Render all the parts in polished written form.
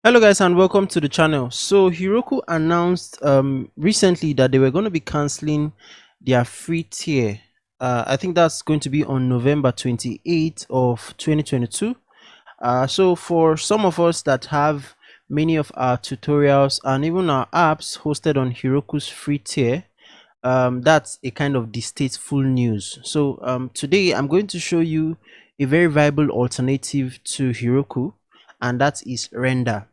Hello guys and welcome to the channel. So Heroku announced recently that they were going to be cancelling their free tier. I think that's going to be on November 28th of 2022. So for some of us that have many of our tutorials and even our apps hosted on Heroku's free tier, that's a kind of distasteful news. So today I'm going to show you a very viable alternative to Heroku, and that is Render.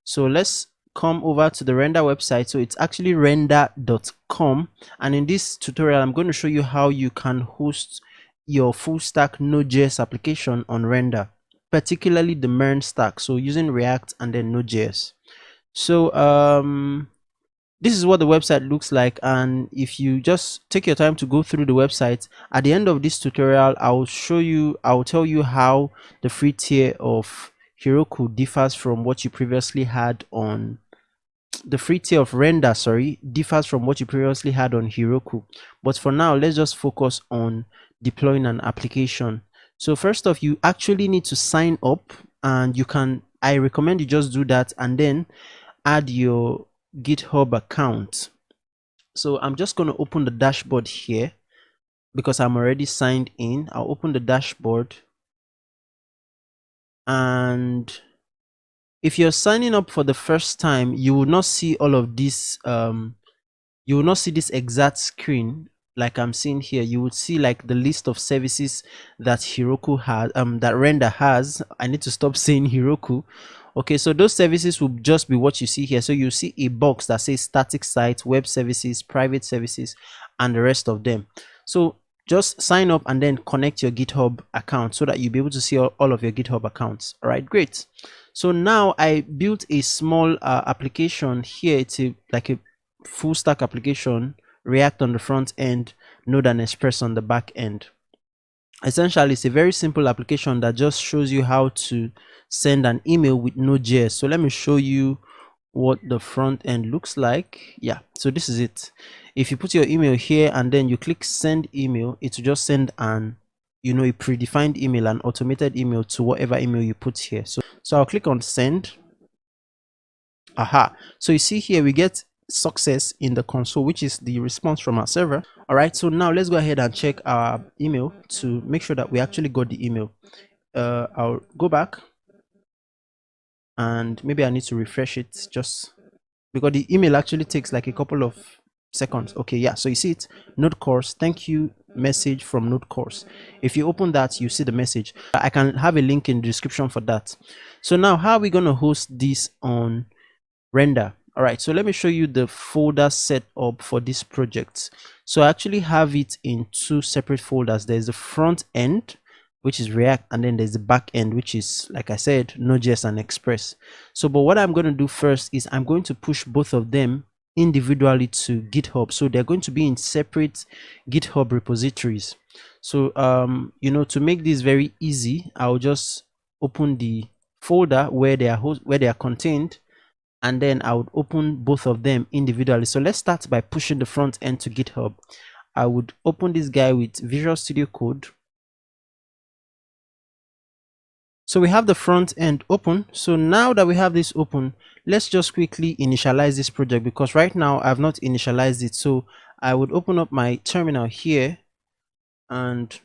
So let's come over to the Render website. So it's actually render.com, and in this tutorial I'm going to show you how you can host your full stack NodeJS application on Render, particularly the MERN stack, so using React and then Node.js. So this is what the website looks like, and if you just take your time to go through the website, at the end of this tutorial I'll tell you how the free tier of Heroku differs from what you previously had on the free tier of Render, differs from what you previously had on Heroku. But for now, let's just focus on deploying an application. So first off, you actually need to sign up, and I recommend you just do that and then add your GitHub account. So I'm just going to open the dashboard here because I'm already signed in. I'll open the dashboard, and if you're signing up for the first time, you will not see all of this. You will not see this exact screen like I'm seeing here. You would see like the list of services that Heroku has, that Render has. I need to stop saying Heroku. Okay, so those services will just be what you see here. So you see a box that says static site, web services, private services, and the rest of them. So just sign up and then connect your GitHub account so that you'll be able to see all of your GitHub accounts. All right, great. So now I built a small application here. It's like a full stack application, React on the front end, Node and Express on the back end. Essentially, it's a very simple application that just shows you how to send an email with Node.js. So let me show you what the front end looks like. Yeah, so this is it. If you put your email here and then you click send email, it will just send an a predefined email, an automated email to whatever email you put here. So I'll click on send. Aha, so you see here we get success in the console, which is the response from our server. All right, so now let's go ahead and check our email to make sure that we actually got the email. I'll go back, and maybe I need to refresh it just because the email actually takes like a couple of seconds. Okay, yeah, so you see it, Node course, thank you, message from Node course. If you open that, you see the message. I can have a link in the description for that. So now how are we going to host this on Render? All right, so let me show you the folder set up for this project. So I actually have it in two separate folders. There's the front end, which is React, and then there's the back end, which is, like I said, Node.js and Express. So but what I'm going to do first is I'm going to push both of them individually to GitHub. So they're going to be in separate GitHub repositories. So to make this very easy, I'll just open the folder where they are contained, and then I would open both of them individually. So let's start by pushing the front end to GitHub. I would open this guy with Visual Studio Code. So we have the front end open. So now that we have this open, let's just quickly initialize this project, because right now I've not initialized it. So I would open up my terminal here, and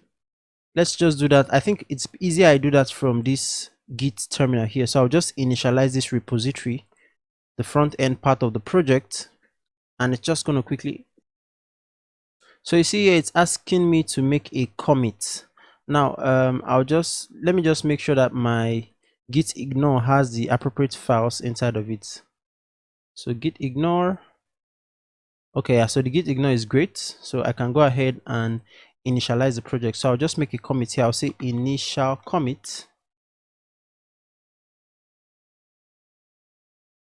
let's just do that. I think it's easier I do that from this Git terminal here. So I'll just initialize this repository, the front end part of the project, and it's just going to quickly. So you see here it's asking me to make a commit. Now let me just make sure that my git ignore has the appropriate files inside of it. So git ignore. Okay, yeah, so the git ignore is great, so I can go ahead and initialize the project. So I'll just make a commit here. I'll say initial commit,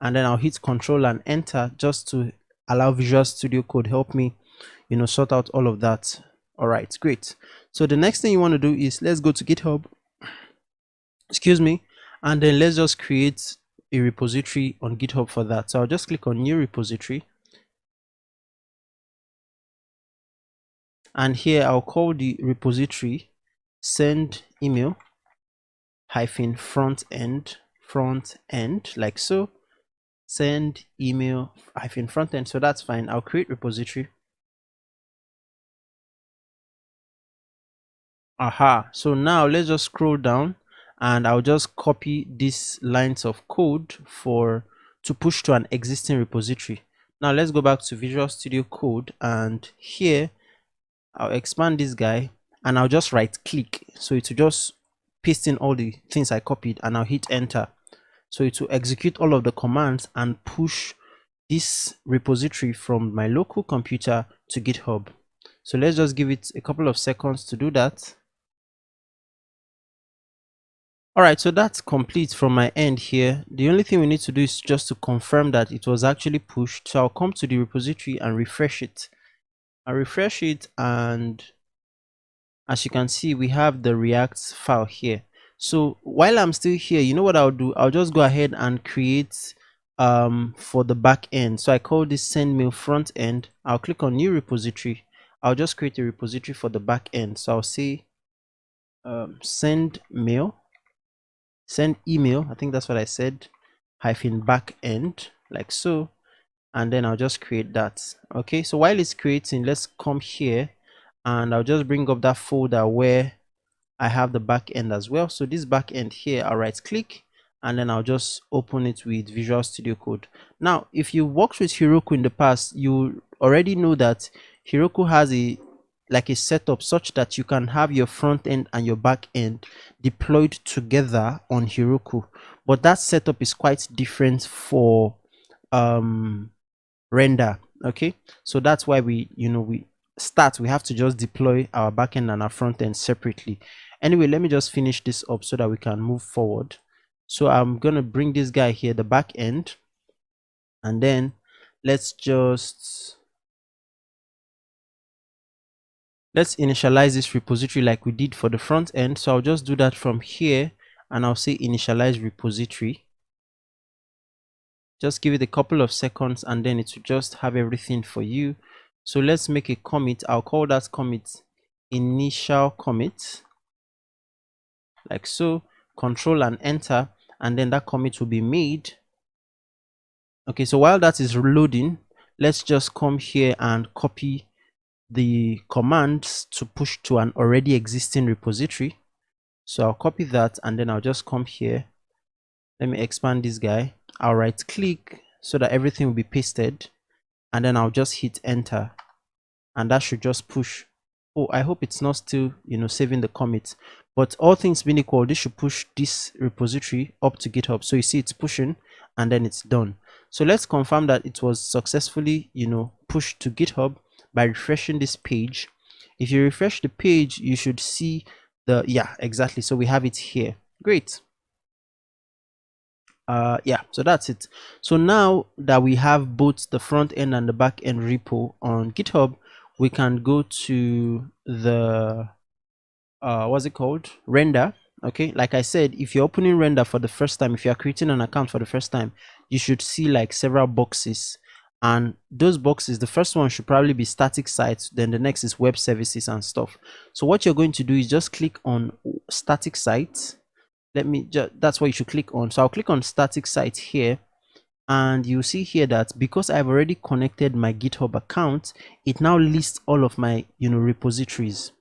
and then I'll hit Control and enter just to allow Visual Studio Code help me sort out all of that. All right, great. So the next thing you want to do is let's go to GitHub, excuse me, and then let's just create a repository on GitHub for that. So I'll just click on new repository, and here I'll call the repository send email hyphen front end front end, like so. Send email hyphen front end. So that's fine. I'll create repository. Aha. So now let's just scroll down and I'll just copy these lines of code to push to an existing repository. Now let's go back to Visual Studio Code, and here I'll expand this guy and I'll just right click. So it will just paste in all the things I copied, and I'll hit enter. So it will execute all of the commands and push this repository from my local computer to GitHub. So let's just give it a couple of seconds to do that. All right, so that's complete from my end here. The only thing we need to do is just to confirm that it was actually pushed. So I'll come to the repository and refresh it. I'll refresh it, and as you can see, we have the React file here. So while I'm still here, you know what I'll do? I'll just go ahead and create for the back end. So I call this send mail front end. I'll click on new repository. I'll just create a repository for the back end. So I'll say send email, I think that's what I said, hyphen back end, like so. And then I'll just create that. Okay, so while it's creating, let's come here and I'll just bring up that folder where I have the back end as well. So this back end here, I'll right click and then I'll just open it with Visual Studio Code. Now, if you worked with Heroku in the past, you already know that Heroku has a setup such that you can have your front end and your back end deployed together on Heroku. But that setup is quite different for render. Okay, so that's why we have to just deploy our backend and our front end separately. Anyway, let me just finish this up so that we can move forward. So I'm gonna bring this guy here, the back end, and then let's initialize this repository like we did for the front end. So I'll just do that from here and I'll say initialize repository. Just give it a couple of seconds and then it will just have everything for you. So let's make a commit. I'll call that commit initial commit, like so. Control and enter, and then that commit will be made. Okay, so while that is loading, let's just come here and copy the commands to push to an already existing repository. So I'll copy that and then I'll just come here. Let me expand this guy. I'll right click so that everything will be pasted, and then I'll just hit enter, and that should just push. Oh, I hope it's not still saving the commit, but all things being equal, this should push this repository up to GitHub. So you see it's pushing and then it's done. So let's confirm that it was successfully pushed to GitHub by refreshing this page. If you refresh the page, you should see exactly. So we have it here. Great. Yeah, so that's it. So now that we have both the front end and the back end repo on GitHub, we can go to the what's it called, render. Okay, like I said, if you're opening render for the first time, if you're creating an account for the first time, you should see like several boxes, and those boxes, the first one should probably be static sites, then the next is web services and stuff. So what you're going to do is just click on static sites. That's what you should click on. So I'll click on static site here, and you see here that because I've already connected my GitHub account, it now lists all of my repositories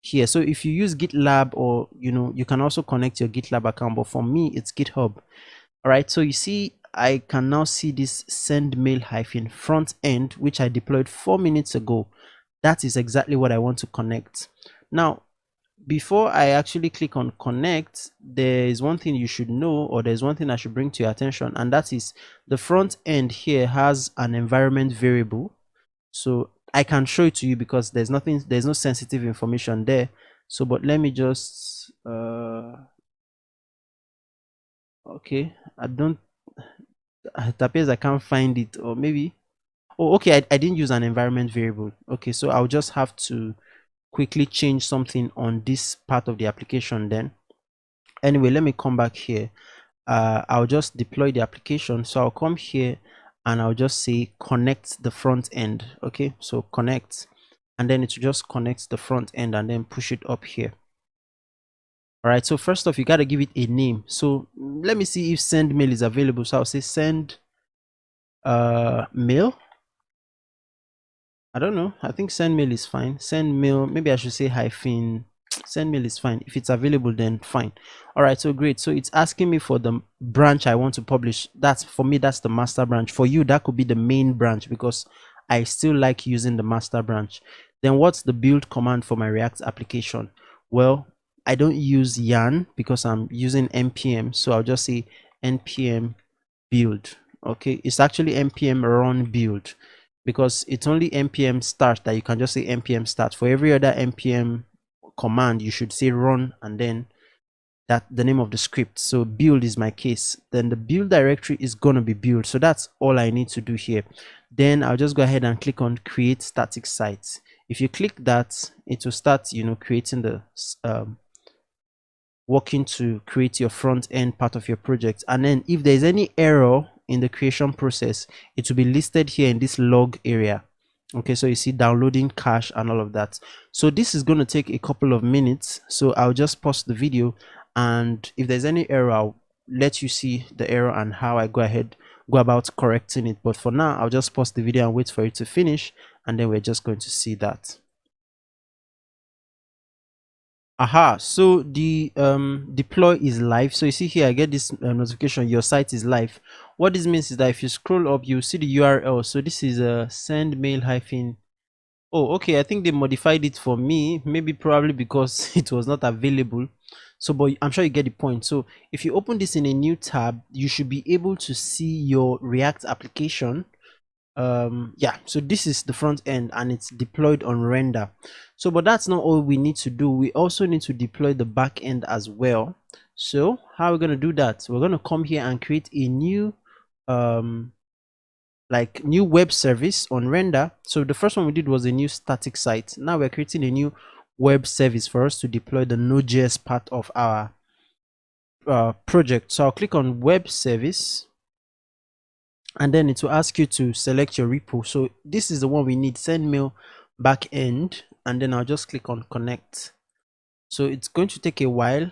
here. So if you use GitLab, or you can also connect your GitLab account, but for me it's GitHub. All right, so you see I can now see this send mail hyphen front end, which I deployed 4 minutes ago. That is exactly what I want to connect. Now, before I actually click on connect, there is one thing you should know, or there's one thing I should bring to your attention, and that is the front end here has an environment variable. So I can show it to you because there's no sensitive information there. So, but let me just okay, it appears I can't find it, or maybe, oh okay, I didn't use an environment variable. Okay, so I'll just have to quickly change something on this part of the application then. Anyway, let me come back here. I'll just deploy the application. So I'll come here and I'll just say connect the front end. Okay, so connect, and then it will just connect the front end and then push it up here. All right, so first off, you got to give it a name. So let me see if send mail is available. So I'll say send mail. I don't know. I think send mail is fine. Send mail, maybe I should say hyphen. Send mail is fine. If it's available, then fine. All right, so great. So it's asking me for the branch I want to publish. That's for me, that's the master branch. For you, that could be the main branch because I still like using the master branch. Then what's the build command for my React application? Well, I don't use yarn because I'm using npm. So I'll just say npm build. Okay, it's actually npm run build because it's only npm start that you can just say npm start. For every other npm command, you should say run and then that the name of the script. So build is my case. Then the build directory is going to be build. So that's all I need to do here. Then I'll just go ahead and click on create static site. If you click that, it will start, creating the working to create your front end part of your project. And then if there's any error in the creation process, it will be listed here in this log area. Okay, so you see downloading cache and all of that. So this is going to take a couple of minutes, so I'll just pause the video, and if there's any error, I'll let you see the error and how I go about correcting it. But for now, I'll just pause the video and wait for it to finish, and then we're just going to see that. Aha, so the deploy is live. So you see here, I get this notification, your site is live. What this means is that if you scroll up, you see the URL. So this is a send mail hyphen. Oh, okay, I think they modified it for me, maybe probably because it was not available. So but I'm sure you get the point. So if you open this in a new tab, you should be able to see your React application. Yeah, so this is the front end and it's deployed on render. So but that's not all we need to do. We also need to deploy the back end as well. So how are we going to do that? We're going to come here and create a new new web service on render. So the first one we did was a new static site. Now we're creating a new web service for us to deploy the NodeJS part of our project. So I'll click on web service, and then it will ask you to select your repo. So this is the one we need, send mail backend, and then I'll just click on connect. So it's going to take a while.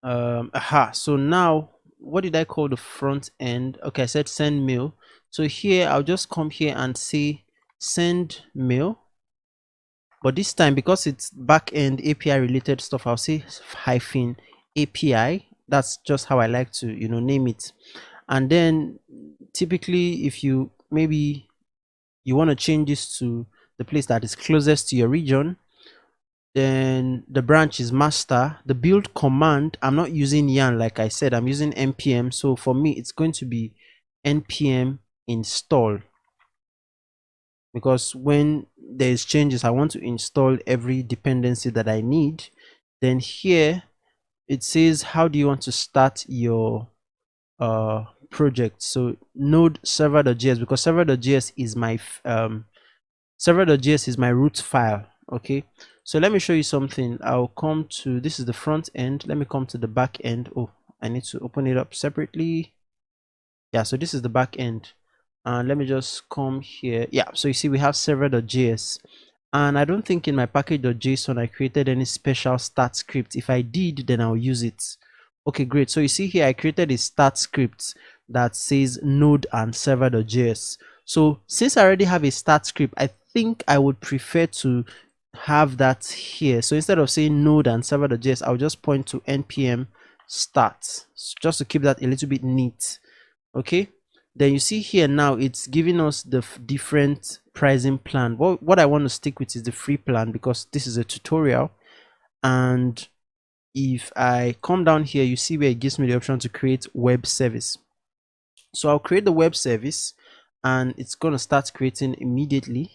So now what did I call the front end? Okay, I said send mail. So here I'll just come here and say send mail, but this time because it's backend API related stuff, I'll say hyphen API. That's just how I like to name it. And then typically if you maybe you want to change this to the place that is closest to your region, then the branch is master. The build command, I'm not using yarn like I said, I'm using npm. So for me it's going to be npm install, because when there's changes I want to install every dependency that I need. Then here it says how do you want to start your project. So node server.js, because server.js is my server.js is my root file. Okay, so let me show you something. I'll come to, this is the front end, let me come to the back end. Oh, I need to open it up separately. Yeah, so this is the back end, and let me just come here. Yeah, so you see we have server.js, and I don't think in my package.json I created any special start script. If I did, then I'll use it. Okay, great. So you see here I created a start script that says node and server.js. So since I already have a start script, I think I would prefer to have that here. So instead of saying node and server.js, I'll just point to npm start, just to keep that a little bit neat. Okay, then you see here now it's giving us the different pricing plan. What I want to stick with is the free plan because this is a tutorial. And if I come down here, you see where it gives me the option to create web service. So I'll create the web service and it's going to start creating immediately.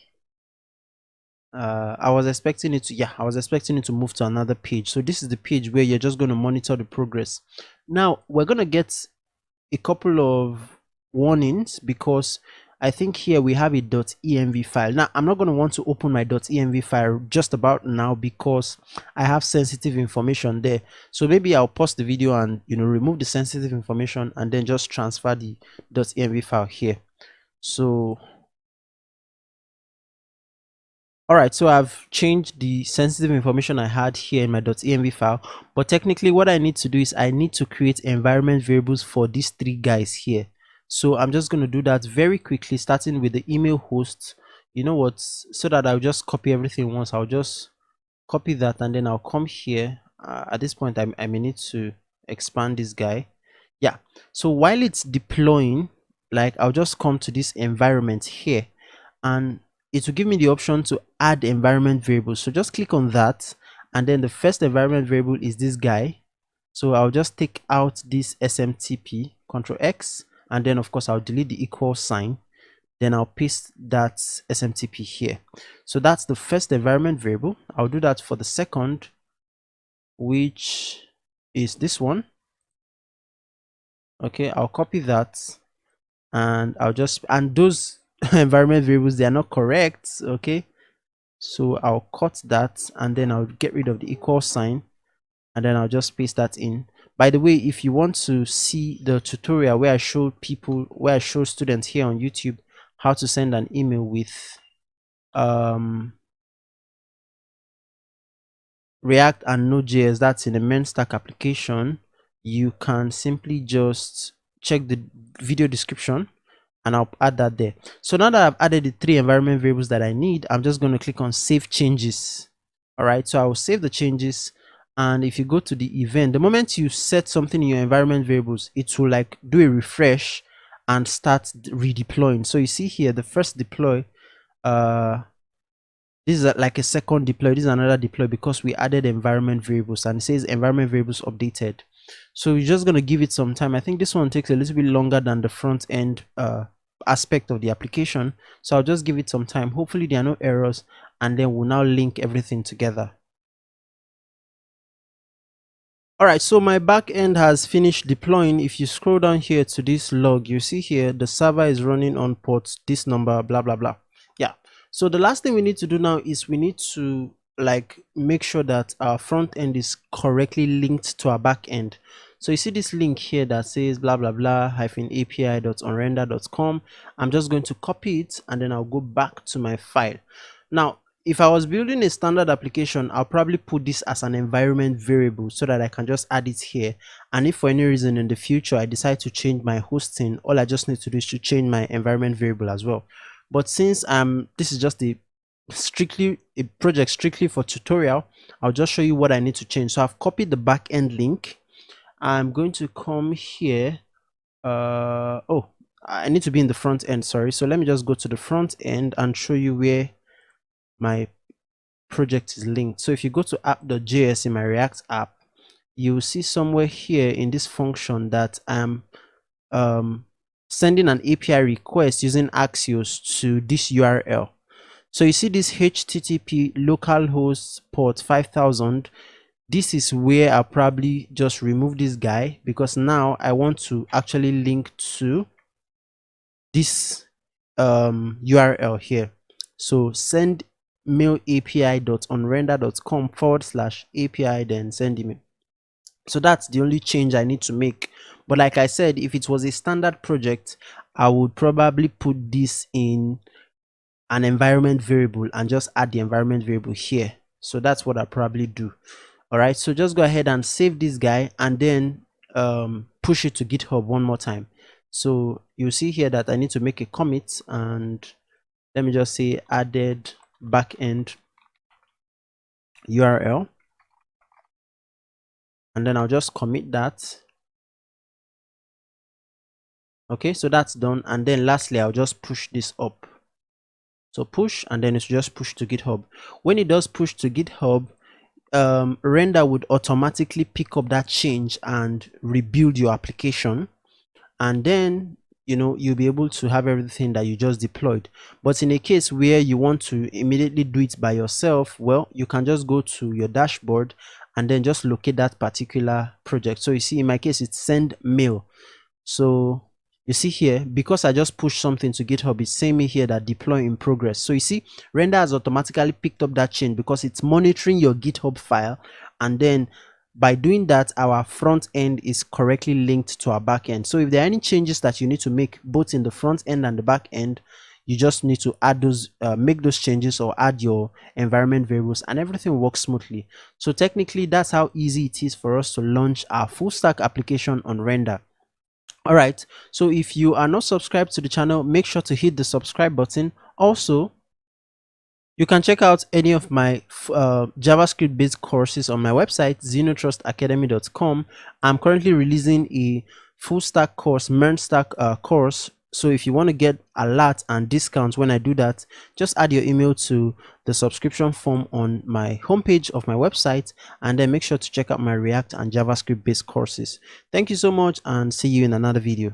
I was expecting it to move to another page. So this is the page where you're just going to monitor the progress. Now we're going to get a couple of warnings because I think here we have a .env file. Now I'm not going to want to open my .env file just about now because I have sensitive information there. So maybe I'll pause the video and remove the sensitive information and then just transfer the .env file here. So All right, so I've changed the sensitive information I had here in my .env file, but technically what I need to do is I need to create environment variables for these three guys here. So I'm just going to do that very quickly, starting with the email host. You know what, so that I'll just copy everything once. I'll just copy that, and then I'll come here. At this point I may need to expand this guy. Yeah, so while it's deploying, like, I'll just come to this environment here, and it will give me the option to add environment variables. So just click on that, and then the first environment variable is this guy. So I'll just take out this SMTP, Control X, and then of course I'll delete the equal sign. Then I'll paste that SMTP here. So that's the first environment variable. I'll do that for the second, which is this one. Okay, I'll copy that, and I'll just, and those environment variables, they are not correct. Okay, so I'll cut that, and then I'll get rid of the equal sign, and then I'll just paste that in. By the way, if you want to see the tutorial where I show people, where I show students here on YouTube how to send an email with React and Node.js, that's in the MERN stack application, you can simply just check the video description, and I'll add that there. So now that I've added the three environment variables that I need, I'm just going to click on save changes. All right, so I will save the changes, and if you go to the event, the moment you set something in your environment variables, it will like do a refresh and start redeploying. So you see here, the first deploy, this is like a second deploy, this is another deploy, because we added environment variables, and it says environment variables updated. So you're just going to give it some time. I think this one takes a little bit longer than the front end aspect of the application, so I'll just give it some time. Hopefully there are no errors, and then we'll now link everything together. All right, so my backend has finished deploying. If you scroll down here to this log, you see here the server is running on port this number, blah blah blah. Yeah, so the last thing we need to do now is we need to like make sure that our front end is correctly linked to our back end. So you see this link here that says blah blah blah -api.onrender.com. I'm just going to copy it, and then I'll go back to my file. Now, if I was building a standard application, I'll probably put this as an environment variable so that I can just add it here. And if for any reason in the future I decide to change my hosting, all I just need to do is to change my environment variable as well. But since this is just a project strictly for tutorial, I'll just show you what I need to change. So I've copied the backend link. I'm going to come here. Oh, I need to be in the front end, sorry. So let me just go to the front end and show you where my project is linked. So if you go to app.js in my React app, you will see somewhere here in this function that I'm sending an API request using Axios to this URL. So you see this HTTP localhost port 5000. This is where I'll probably just remove this guy, because now I want to actually link to this URL here. So send mail api.onrender.com/API, then send email. So that's the only change I need to make. But like I said, if it was a standard project, I would probably put this in an environment variable and just add the environment variable here. So that's what I'll probably do. All right, so just go ahead and save this guy, and then push it to GitHub one more time. So you see here that I need to make a commit, and let me just say added backend URL, and then I'll just commit that. Okay, so that's done. And then lastly, I'll just push this up. So push, and then it's just push to GitHub. When it does push to GitHub, Render would automatically pick up that change and rebuild your application, and then you'll be able to have everything that you just deployed. But in a case where you want to immediately do it by yourself, well, you can just go to your dashboard and then just locate that particular project. So you see, in my case, it's send mail. So you see here, because I just pushed something to GitHub, it's saying me here that deploy in progress. So you see, Render has automatically picked up that change because it's monitoring your GitHub file, and then by doing that, our front end is correctly linked to our back end. So if there are any changes that you need to make both in the front end and the back end, You just need to add those make those changes or add your environment variables, and everything works smoothly. So technically, that's how easy it is for us to launch our full stack application on Render. All right, so if you are not subscribed to the channel, make sure to hit the subscribe button. Also, you can check out any of my JavaScript based courses on my website, xenotrustacademy.com. I'm currently releasing a full stack course, MERN stack course. So if you want to get alerts and discounts when I do that, just add your email to the subscription form on my homepage of my website, and then make sure to check out my React and JavaScript based courses. Thank you so much, and see you in another video.